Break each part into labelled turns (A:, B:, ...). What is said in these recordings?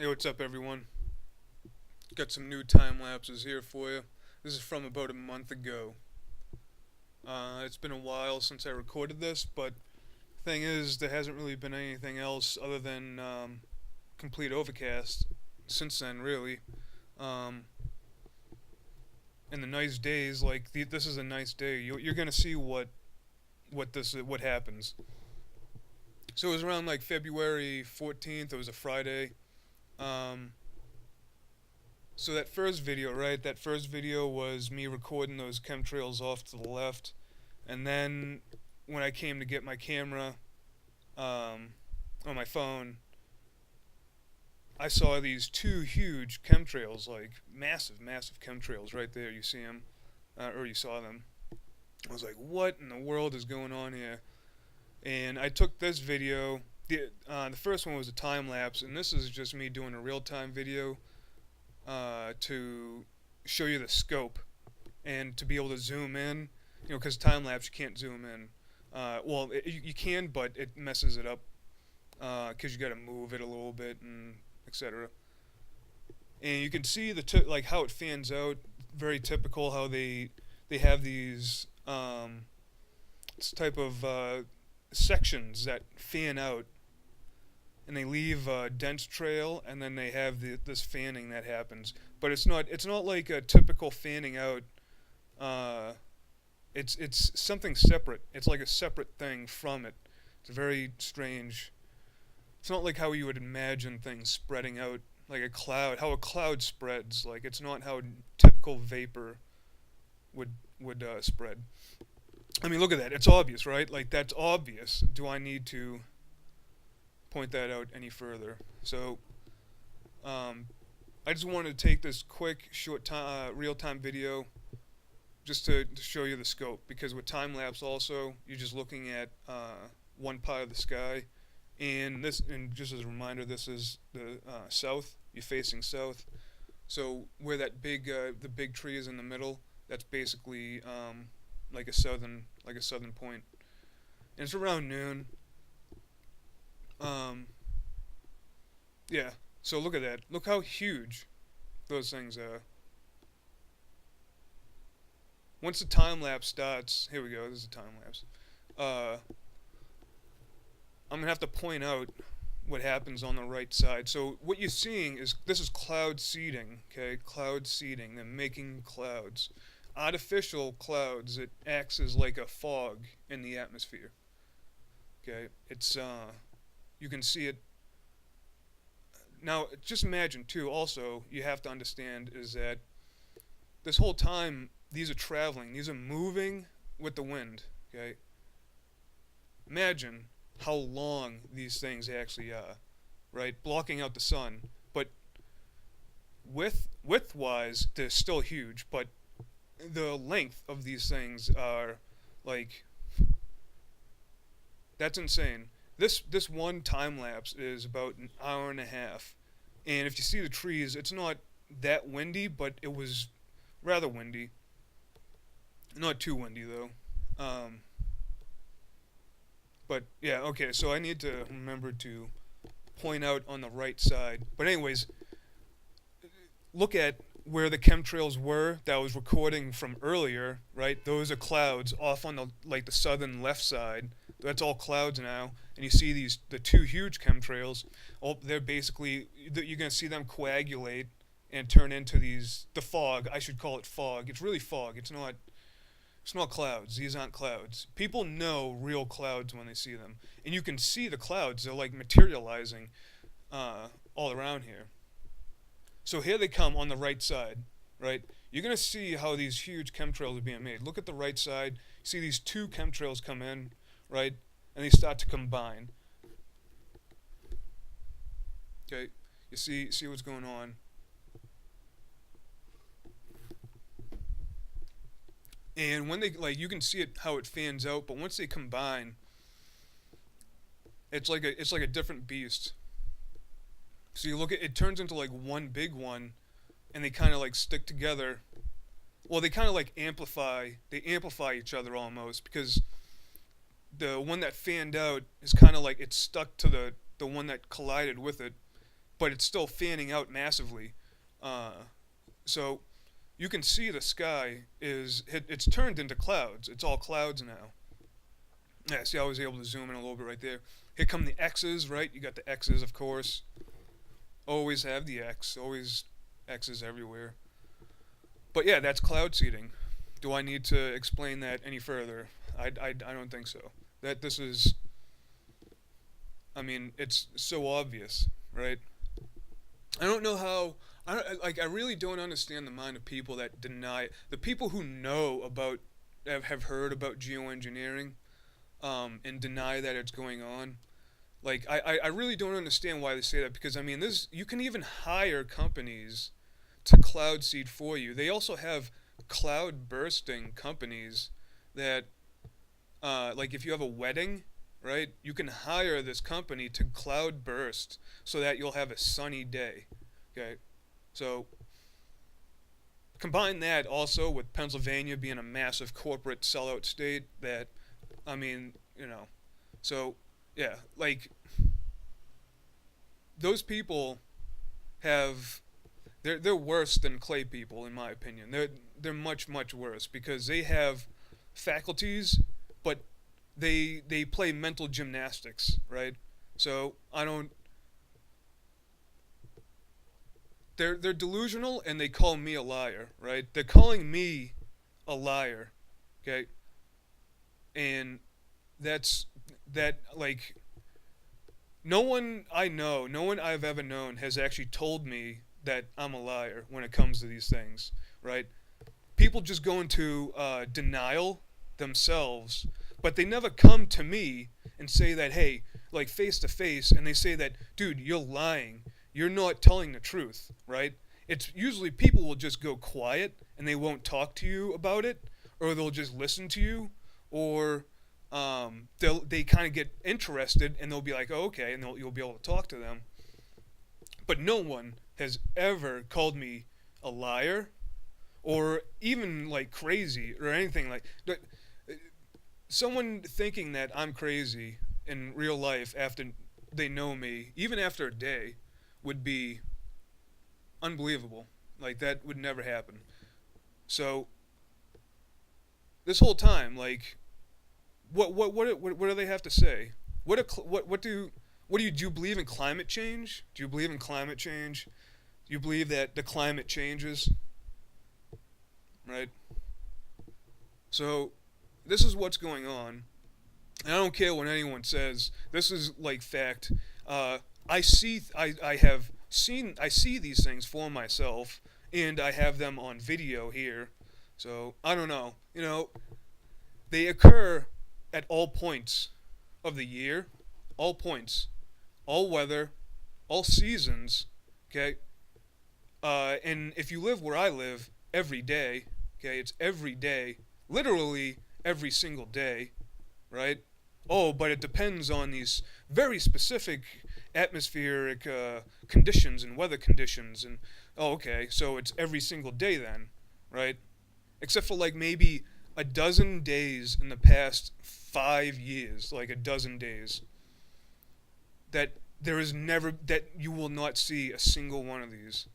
A: Hey, what's up, everyone? Got some new time lapses here for you. This is from about a month ago. It's been a while since I recorded this, but thing is, there hasn't really been anything else other than complete overcast since then, really. Um, and the nice days, like this is a nice day. You're gonna see what happens. So it was around like February 14th. It was a Friday. Um, So that first video, right? That first video was me recording those chemtrails off to the left, and then when I came to get my camera um, on my phone, I saw these two huge chemtrails, like massive, massive chemtrails right there. You see them, or you saw them. I was like, "What in the world is going on here?" And I took this video. The first one was a time lapse, and this is just me doing a real time video to show you the scope and to be able to zoom in. Because time lapse you can't zoom in. You can, but it messes it up because you got to move it a little bit and etc. And you can see like how it fans out. Very typical how they have these this type of sections that fan out and they leave a dense trail, and then they have this fanning that happens. But it's not like a typical fanning out. Uh, it's something separate. It's like a separate thing from it. It's very strange. It's not like how you would imagine things spreading out like a cloud. How a cloud spreads. Like it's not how typical vapor would spread. I mean, look at that. It's obvious, right? Like that's obvious. Do I need to point that out any further? So um, I just wanted to take this quick, short time, real-time video just to show you the scope. Because with time lapse, also, you're just looking at one part of the sky, and just as a reminder, this is the south. You're facing south. So where the big tree is in the middle, that's basically like a southern point. And it's around noon. Um, yeah. So look at that. Look how huge those things are. Once the time lapse starts, here we go. This is a time lapse. Uh, I'm gonna have to point out what happens on the right side. So what you're seeing is this is cloud seeding. Okay, cloud seeding. They're making clouds, artificial clouds. It acts as like a fog in the atmosphere. Okay, it's you can see it. Now, just imagine too. Also, you have to understand is that this whole time these are traveling, these are moving with the wind. Okay, imagine how long these things actually are, right? Blocking out the sun, but width-wise, they're still huge. But the length of these things are like that's insane. This one time lapse is about an hour and a half, and if you see the trees, it's not that windy, but it was rather windy. Not too windy though. Um, but yeah, okay. So I need to remember to point out on the right side. But anyways, look at where the chemtrails were that I was recording from earlier. Right, those are clouds off on the southern left side. That's all clouds now, and you see the two huge chemtrails. Oh, they're basically you're gonna see them coagulate and turn into the fog. I should call it fog. It's really fog. It's not clouds. These aren't clouds. People know real clouds when they see them, and you can see the clouds. They're like materializing all around here. So here they come on the right side, right? You're gonna see how these huge chemtrails are being made. Look at the right side. See these two chemtrails come in, right? And they start to combine. Okay, you see what's going on. And when they you can see it how it fans out, but once they combine, it's like a different beast. So you look at it turns into like one big one, and they kind of like stick together. Well, they kind of like amplify. They amplify each other almost because the one that fanned out is kind of like it's stuck to the one that collided with it, but it's still fanning out massively. Uh, so you can see the sky it's turned into clouds. It's all clouds now. Yeah, see, I was able to zoom in a little bit right there. Here come the X's, right? You got the X's, of course. Always have the X. Always X's everywhere. But yeah, that's cloud seeding. Do I need to explain that any further? I don't think so. That this is, I mean, it's so obvious, right? I don't know how. I really don't understand the mind of people that deny the people who know about have heard about geoengineering, and deny that it's going on. Like I really don't understand why they say that, because I mean this you can even hire companies to cloud seed for you. They also have cloud bursting companies that like if you have a wedding, right? You can hire this company to cloud burst so that you'll have a sunny day. Okay? So combine that also with Pennsylvania being a massive corporate sellout state that I mean, so yeah, like those people have they're worse than clay people in my opinion. They're much worse because they have faculties, but they play mental gymnastics, right? So I don't. They're delusional and they call me a liar, right? They're calling me a liar, okay? And that's that like no one I've ever known has actually told me that I'm a liar when it comes to these things, right? People just go into denial themselves, but they never come to me and say that, hey, like face to face, and they say that, dude, you're lying. You're not telling the truth, right? It's usually people will just go quiet and they won't talk to you about it, or they'll just listen to you, or they kind of get interested and they'll be like, oh, okay, and you'll be able to talk to them. But no one has ever called me a liar or even like crazy or anything like that. Someone thinking that I'm crazy in real life after they know me, even after a day, would be unbelievable. Like that would never happen. So this whole time, like, what do they have to say? What do you believe in climate change? Do you believe in climate change? Do you believe that the climate changes? Right? So this is what's going on. And I don't care what anyone says. This is like fact. I see these things for myself, and I have them on video here. So I don't know. They occur at all points of the year, all points, all weather, all seasons. Okay. And if you live where I live, every day. Okay, it's every day, literally every single day, right? Oh, but it depends on these very specific atmospheric conditions and weather conditions, and oh, okay, so it's every single day then, right? Except for like maybe a dozen days in the past 5 years, like a dozen days, that there is never that you will not see a single one of these.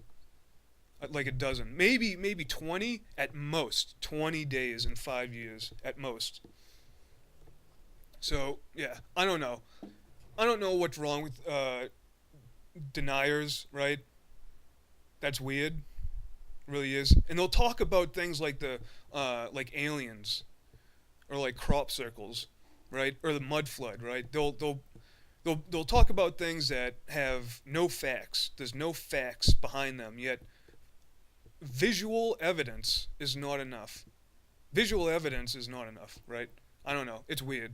A: Like a dozen, maybe 20 at most, 20 days in 5 years at most. So yeah, I don't know. I don't know what's wrong with deniers, right? That's weird, it really is. And they'll talk about things like the like aliens, or like crop circles, right? Or the mud flood, right? They'll talk about things that have no facts. There's no facts behind them yet. Visual evidence is not enough. Visual evidence is not enough, right? I don't know. It's weird.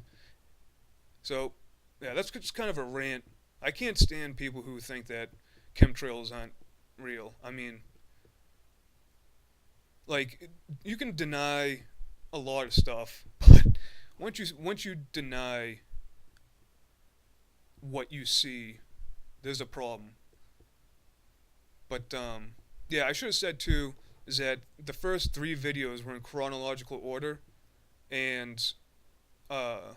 A: So, yeah, that's just kind of a rant. I can't stand people who think that chemtrails aren't real. I mean, like, you can deny a lot of stuff, but once you deny what you see, there's a problem. But yeah, I should have said too is that the first three videos were in chronological order, and uh,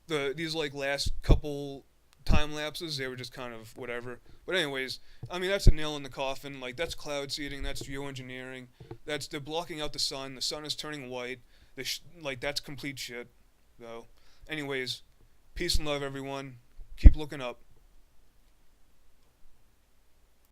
A: these like last couple time lapses. They were just kind of whatever. But anyways, I mean that's a nail in the coffin. Like that's cloud seeding. That's geoengineering. That's they're blocking out the sun. The sun is turning white. Like that's complete shit, though. Anyways, peace and love, everyone. Keep looking up.